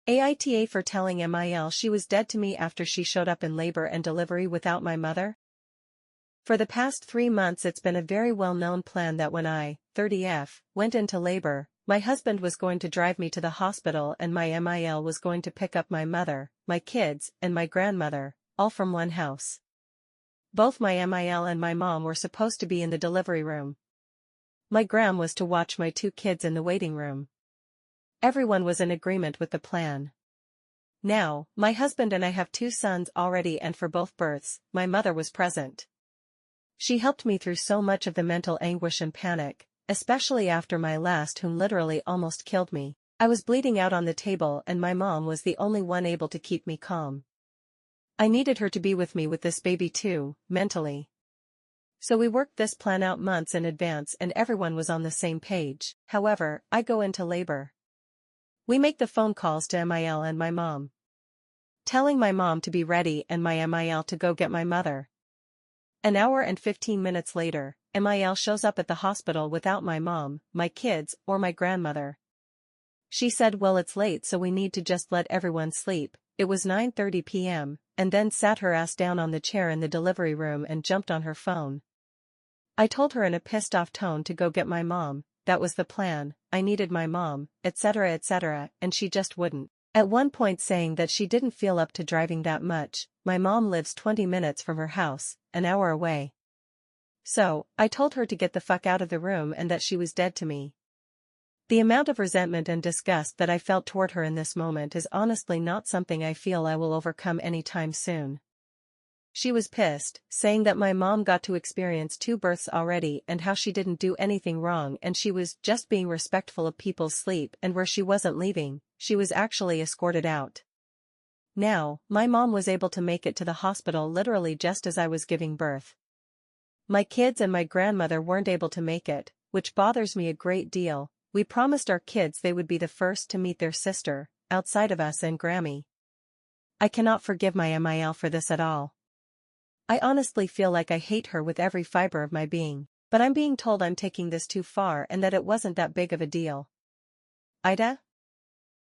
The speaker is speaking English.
AITA for telling Mil she was dead to me after she showed up in labor and delivery without my mother? For the past 3 months it's been a very well-known plan that when I, 30F, went into labor, my husband was going to drive me to the hospital and my Mil was going to pick up my mother, my kids, and my grandmother, all from one house. Both my Mil and my mom were supposed to be in the delivery room. My gram was to watch my 2 kids in the waiting room. Everyone was in agreement with the plan. Now, my husband and I have 2 sons already, and for both births, my mother was present. She helped me through so much of the mental anguish and panic, especially after my last, whom literally almost killed me. I was bleeding out on the table and my mom was the only one able to keep me calm. I needed her to be with me with this baby too, mentally. So we worked this plan out months in advance and everyone was on the same page. However, I go into labor. We make the phone calls to Mil and my mom, telling my mom to be ready and my Mil to go get my mother. An hour and 15 minutes later, Mil shows up at the hospital without my mom, my kids, or my grandmother. She said, well, it's late so we need to just let everyone sleep. It was 9:30 p.m., and then sat her ass down on the chair in the delivery room and jumped on her phone. I told her in a pissed-off tone to go get my mom, that was the plan, I needed my mom, etc., and she just wouldn't. At one point saying that she didn't feel up to driving that much. My mom lives 20 minutes from her house, an hour away. So, I told her to get the fuck out of the room and that she was dead to me. The amount of resentment and disgust that I felt toward her in this moment is honestly not something I feel I will overcome anytime soon. She was pissed, saying that my mom got to experience 2 births already and how she didn't do anything wrong and she was just being respectful of people's sleep, and where she wasn't leaving, she was actually escorted out. Now, my mom was able to make it to the hospital literally just as I was giving birth. My kids and my grandmother weren't able to make it, which bothers me a great deal. We promised our kids they would be the first to meet their sister, outside of us and Grammy. I cannot forgive my Mil for this at all. I honestly feel like I hate her with every fiber of my being, but I'm being told I'm taking this too far and that it wasn't that big of a deal. AITA?